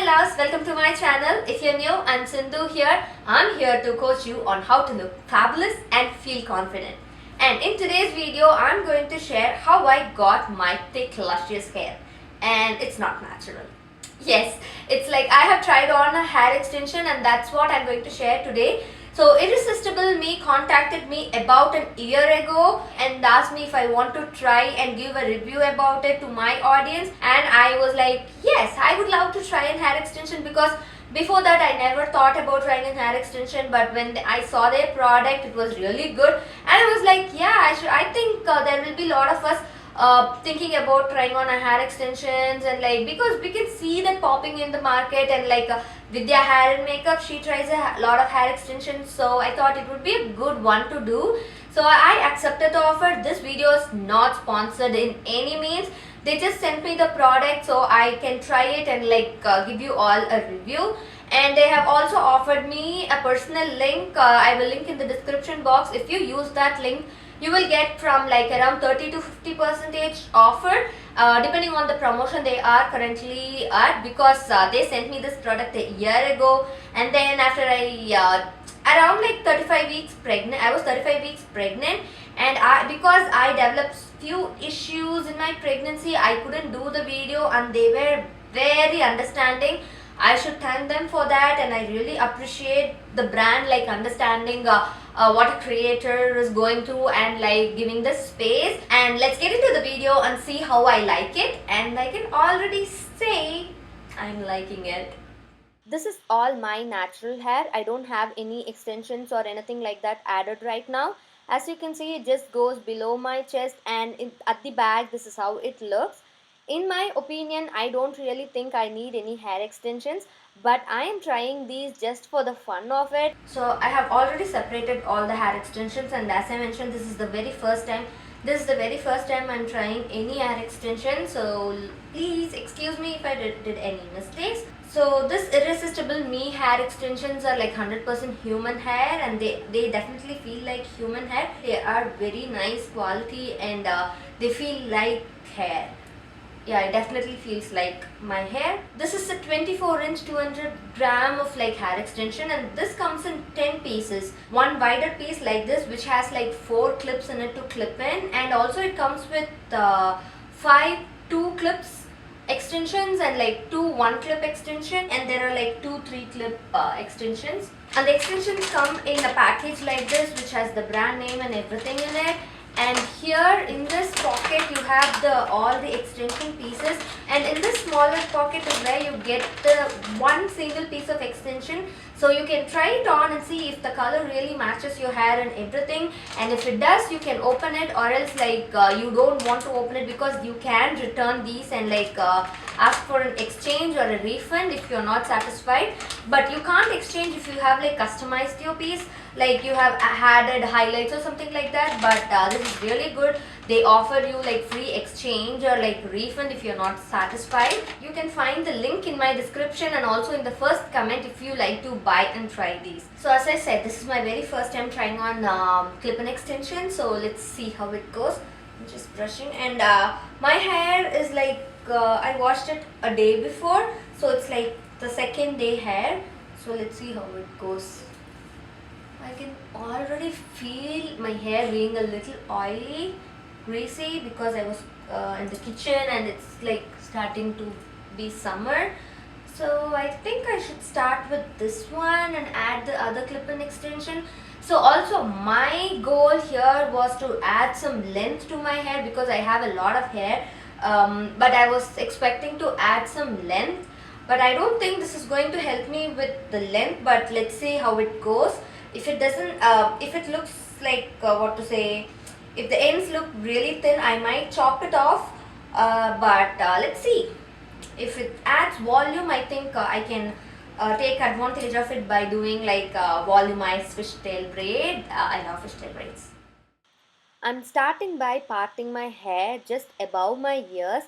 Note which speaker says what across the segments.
Speaker 1: my loves, welcome to my channel. If you're new, I'm Sindhu here. I'm here to coach you on how to look fabulous and feel confident. And in today's video, I'm going to share how I got my thick luscious hair. And it's not natural. Yes, it's like I have tried on a hair extension and that's what I'm going to share today. So Irresistible Me contacted me about an year ago and asked me if I want to try and give a review about it to my audience, and I was like, yes, I would love to try an hair extension because before that I never thought about trying an hair extension, but when I saw their product it was really good and I was like, yeah, I think there will be a lot of us thinking about trying on a hair extensions, and like because we can see that popping in the market, and like Vidya Hair and Makeup, she tries a lot of hair extensions, so I thought it would be a good one to do. So I accepted the offer. This video is not sponsored in any means. They just sent me the product so I can try it and like give you all a review. And they have also offered me a personal link. I will link in the description box. If you use that link, you will get from like around 30 to 50% offer depending on the promotion they are currently at, because they sent me this product a year ago, and then after I around like 35 weeks pregnant, I was 35 weeks pregnant, and because I developed few issues in my pregnancy, I couldn't do the video, and they were very understanding. I should thank them for that, and I really appreciate the brand like understanding what a creator is going through and like giving the space. And let's get into the video and see how I like it, and I can already say I'm liking it. This is all my natural hair. I don't have any extensions or anything like that added right now. As you can see, it just goes below my chest, and at the back this is how it looks. In my opinion, I don't really think I need any hair extensions, but I am trying these just for the fun of it. So I have already separated all the hair extensions, and as I mentioned, this is the very first time. This is the very first time I'm trying any hair extension, so please excuse me if I did any mistakes. So this Irresistible Me hair extensions are like 100% human hair, and they definitely feel like human hair. They are very nice quality, and they feel like hair. Yeah, it definitely feels like my hair. This is a 24-inch 200 gram of like hair extension, and this comes in 10 pieces. One wider piece like this which has like 4 clips in it to clip in, and also it comes with 5 2 clips extensions and like 2 1 clip extension, and there are like 2 3 clip extensions, and the extensions come in a package like this which has the brand name and everything in it. And here in this pocket you have all the extension pieces, and in this smaller pocket is where you get the one single piece of extension, so you can try it on and see if the color really matches your hair and everything. And if it does, you can open it, or else like you don't want to open it, because you can return these and like ask for an exchange or a refund if you're not satisfied. But you can't exchange if you have like customized your piece, like you have added highlights or something like that. But this is really good. They offer you like free exchange or like refund if you're not satisfied. You can find the link in my description and also in the first comment if you like to buy and try these. So as I said, this is my very first time trying on clip-in extension, so let's see how it goes. I'm just brushing, and my hair is like I washed it a day before, so it's like the second day hair. So let's see how it goes. I can already feel my hair being a little oily, greasy, because I was in the kitchen and it's like starting to be summer. So I think I should start with this one and add the other clip-in extension. So also my goal here was to add some length to my hair because I have a lot of hair, but I was expecting to add some length, but I don't think this is going to help me with the length. But let's see how it goes. If it doesn't, if it looks like what to say, if the ends look really thin, I might chop it off. But let's see. If it adds volume, I think I can take advantage of it by doing like volumized fishtail braid. I love fishtail braids. I'm starting by parting my hair just above my ears,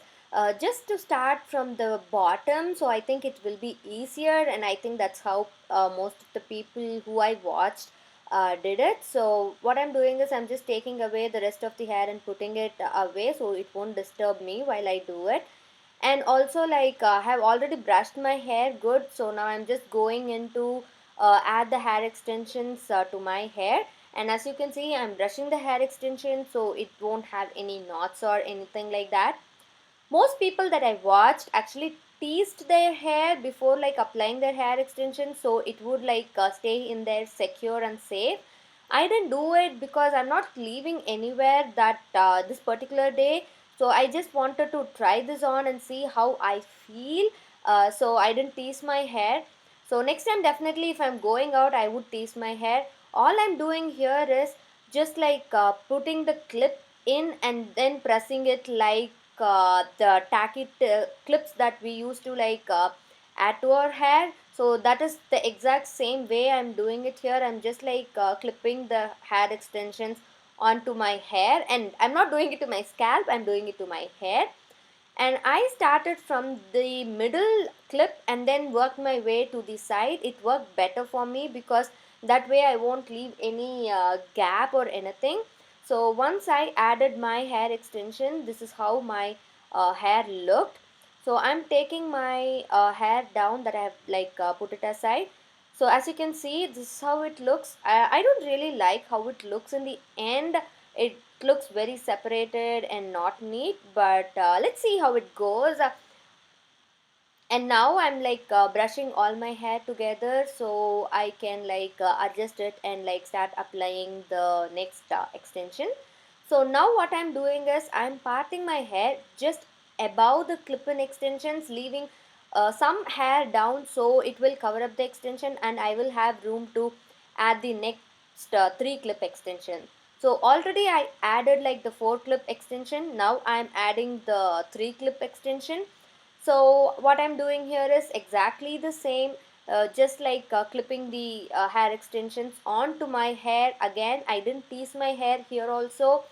Speaker 1: just to start from the bottom, so I think it will be easier, and I think that's how most of the people who I watched did it. So what I'm doing is I'm just taking away the rest of the hair and putting it away so it won't disturb me while I do it. And also like I have already brushed my hair good, so now I'm just going into add the hair extensions to my hair. And as you can see, I'm brushing the hair extension so it won't have any knots or anything like that. Most people that I watched actually teased their hair before like applying their hair extensions so it would like stay in there secure and safe. I didn't do it because I'm not leaving anywhere that this particular day. So I just wanted to try this on and see how I feel. So I didn't tease my hair. So next time definitely if I'm going out I would tease my hair. All I'm doing here is just like putting the clip in and then pressing it like the tacky clips that we used to like add to our hair. So that is the exact same way I'm doing it here. I'm just like clipping the hair extensions onto my hair, and I'm not doing it to my scalp, I'm doing it to my hair. And I started from the middle clip and then worked my way to the side. It worked better for me because that way I won't leave any gap or anything. So once I added my hair extension, this is how my hair looked. So I'm taking my hair down that I have like put it aside. So as you can see, this is how it looks. I don't really like how it looks in the end. It looks very separated and not neat, but let's see how it goes. And now I'm like brushing all my hair together so I can like adjust it and like start applying the next extension. So now what I'm doing is I'm parting my hair just above the clip-in extensions, leaving some hair down so it will cover up the extension and I will have room to add the next three clip extension. So already I added like the four clip extension. Now I'm adding the three clip extension. So what I'm doing here is exactly the same, just like clipping the hair extensions onto my hair. Again, I didn't tease my hair here also.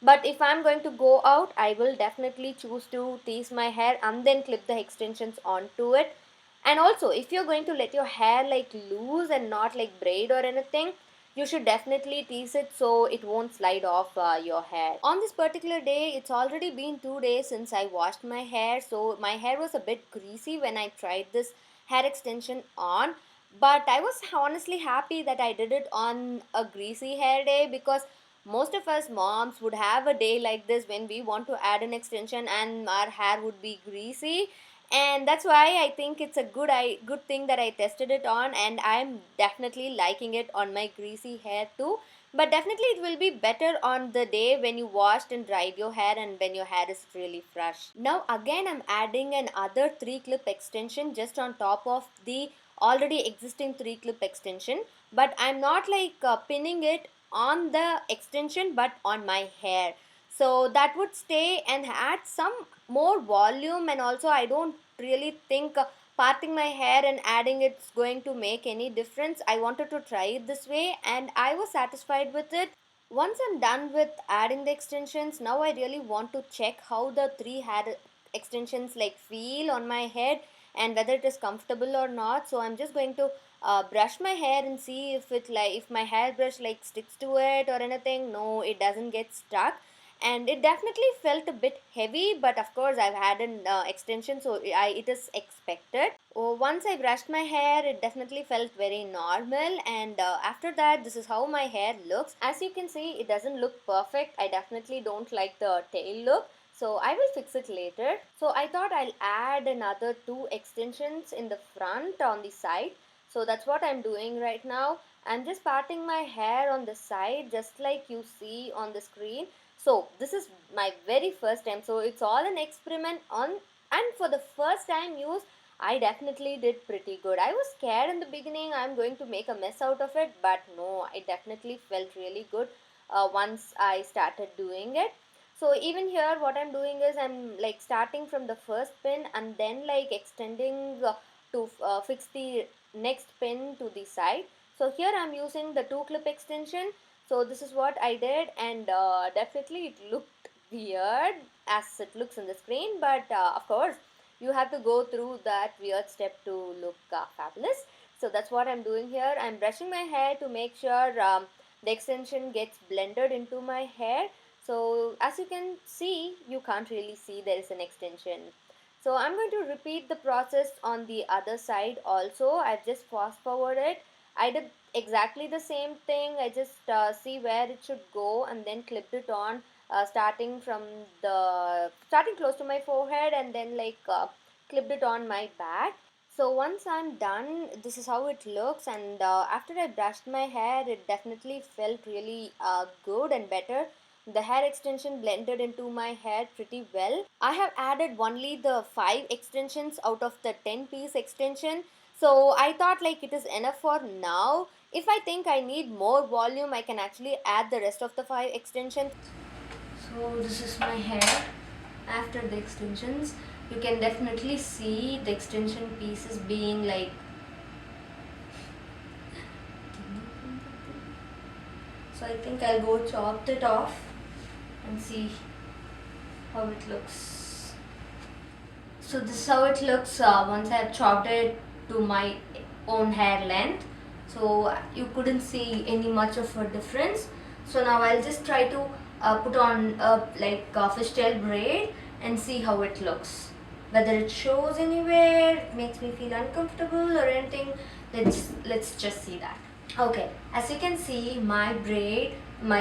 Speaker 1: But if I'm going to go out, I will definitely choose to tease my hair and then clip the extensions onto it. And also, if you're going to let your hair like loose and not like braid or anything, you should definitely tease it so it won't slide off your hair. On this particular day, it's already been 2 days since I washed my hair, so my hair was a bit greasy when I tried this hair extension on. But I was honestly happy that I did it on a greasy hair day because most of us moms would have a day like this when we want to add an extension and our hair would be greasy. And that's why I think it's a good thing that I tested it on, and I'm definitely liking it on my greasy hair too. But definitely it will be better on the day when you washed and dried your hair and when your hair is really fresh. Now again I'm adding another 3 clip extension just on top of the already existing 3 clip extension, but I'm not like pinning it on the extension but on my hair, so that would stay and add some more volume. And also I don't really think parting my hair and adding it's going to make any difference. I wanted to try it this way and I was satisfied with it. Once I'm done with adding the extensions, now I really want to check how the three hair extensions like feel on my head and whether it is comfortable or not. So I'm just going to brush my hair and see if it like if my hairbrush like sticks to it or anything. No, it doesn't get stuck, and it definitely felt a bit heavy, but of course I've had an extension, so it is expected. Oh, once I brushed my hair, it definitely felt very normal, and after that, this is how my hair looks. As you can see, it doesn't look perfect. I definitely don't like the tail look, so I will fix it later. So I thought I'll add another two extensions in the front on the side. So that's what I'm doing right now. I'm just parting my hair on the side just like you see on the screen. So this is my very first time, so it's all an experiment on, and for the first time use I definitely did pretty good. I was scared in the beginning I'm going to make a mess out of it, but no, it definitely felt really good once I started doing it. So even here what I'm doing is I'm like starting from the first pin and then like extending to fix the next pin to the side. So here I'm using the two clip extension. So this is what I did, and definitely it looked weird as it looks on the screen, but of course you have to go through that weird step to look fabulous. So that's what I'm doing here. I'm brushing my hair to make sure the extension gets blended into my hair. So as you can see, you can't really see there is an extension. So I'm going to repeat the process on the other side also. I've just fast forwarded. I did exactly the same thing. I just see where it should go and then clipped it on, starting from the starting close to my forehead, and then clipped it on my back. So once I'm done, this is how it looks, and after I brushed my hair, it definitely felt really good and better. The hair extension blended into my hair pretty well. I have added only the 5 extensions out of the 10-piece extension. So I thought like it is enough for now. If I think I need more volume, I can actually add the rest of the 5 extensions. So this is my hair after the extensions. You can definitely see the extension pieces being like, so I think I'll go chop it off and see how it looks. So this is how it looks once I have chopped it to my own hair length. So you couldn't see any much of a difference. So now I'll just try to put on a fishtail braid and see how it looks. Whether it shows anywhere, it makes me feel uncomfortable or anything. Let's just see that. Okay, as you can see, my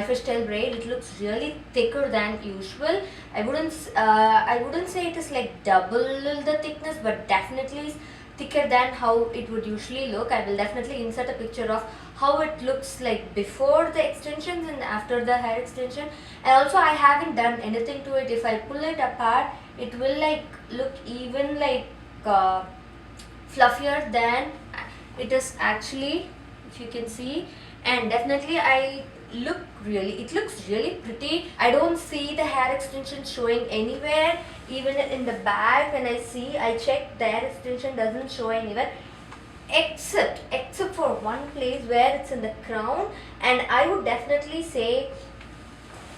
Speaker 1: fishtail braid, it looks really thicker than usual. I wouldn't say it is like double the thickness, but definitely is thicker than how it would usually look. I will definitely insert a picture of how it looks like before the extensions and after the hair extension. And also, I haven't done anything to it. If I pull it apart, it will like look even uh, fluffier than it is actually, if you can see. And definitely it looks really pretty. I don't see the hair extension showing anywhere. Even in the back, when I check, the hair extension doesn't show anywhere, except for one place where it's in the crown. And I would definitely say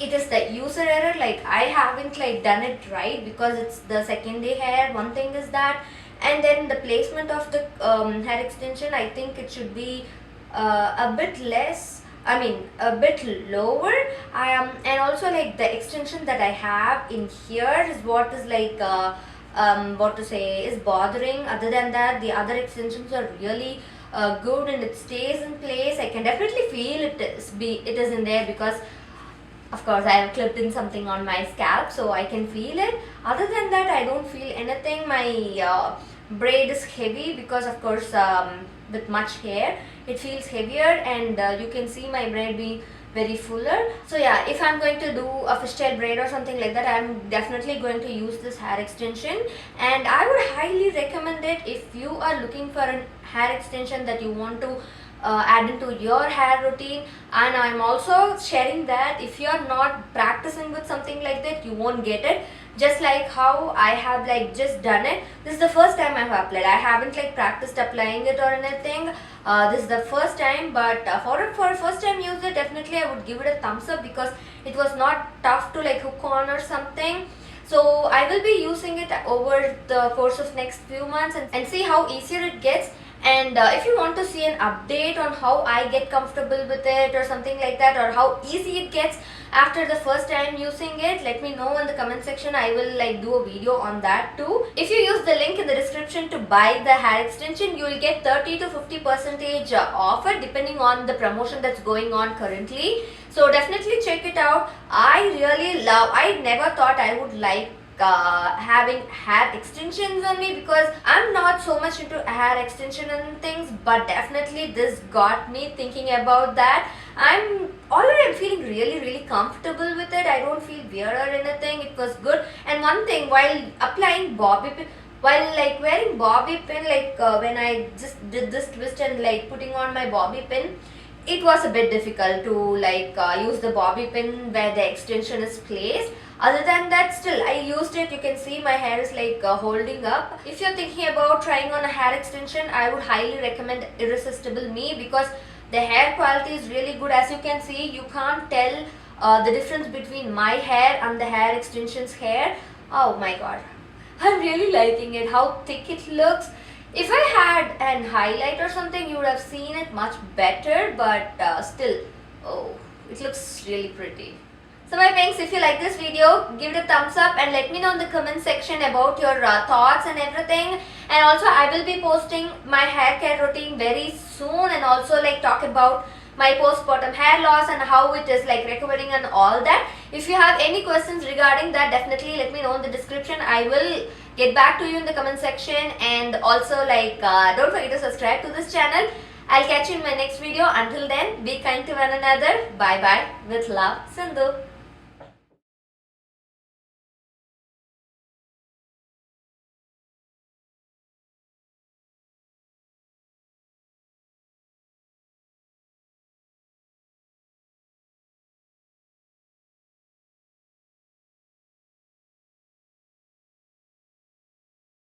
Speaker 1: it is the user error. Like, I haven't done it right because it's the second day hair. One thing is that. And then the placement of the hair extension, I think it should be a bit less, I mean a bit lower. And also like the extension that I have in here is what is what to say, is bothering. Other than that, the other extensions are really good and it stays in place. I can definitely feel it is in there because of course I have clipped in something on my scalp, so I can feel it. Other than that, I don't feel anything. My braid is heavy because of course with much hair it feels heavier, and you can see my braid being very fuller. So yeah, if I'm going to do a fishtail braid or something like that, I'm definitely going to use this hair extension, and I would highly recommend it if you are looking for a hair extension that you want to add into your hair routine. And I'm also sharing that if you are not practicing with something like that, you won't get it. Just like how I have just done it. This is the first time I have applied. I haven't practiced applying it or anything. This is the first time, but for a first time user, definitely I would give it a thumbs up because it was not tough to hook on or something. So I will be using it over the course of next few months and see how easier it gets. And if you want to see an update on how I get comfortable with it or something like that, or how easy it gets after the first time using it, let me know in the comment section. I will do a video on that too. If you use the link in the description to buy the hair extension, you will get 30 to 50% offer depending on the promotion that's going on currently. So definitely check it out. I never thought I would having hair extensions on me because I'm not so much into hair extension and things, but definitely this got me thinking about that. I'm feeling really comfortable with it. I don't feel weird or anything. It was good. And one thing, while applying bobby pin, while wearing bobby pin, when I just did this twist and putting on my bobby pin, it was a bit difficult to use the bobby pin where the extension is placed. Other than that, still I used it. You can see my hair is holding up. If you're thinking about trying on a hair extension, I would highly recommend Irresistible Me because the hair quality is really good. As you can see, you can't tell the difference between my hair and the hair extensions hair. Oh my god, I'm really liking it, how thick it looks. If I had an highlight or something, you would have seen it much better, but still, oh, it looks really pretty. So my pinks, if you like this video, give it a thumbs up and let me know in the comment section about your thoughts and everything. And also I will be posting my hair care routine very soon, and also like talk about my postpartum hair loss and how it is like recovering and all that. If you have any questions regarding that, definitely let me know in the description. I will get back to you in the comment section. And also like don't forget to subscribe to this channel. I'll catch you in my next video. Until then, be kind to one another. Bye bye. With love, Sindhu.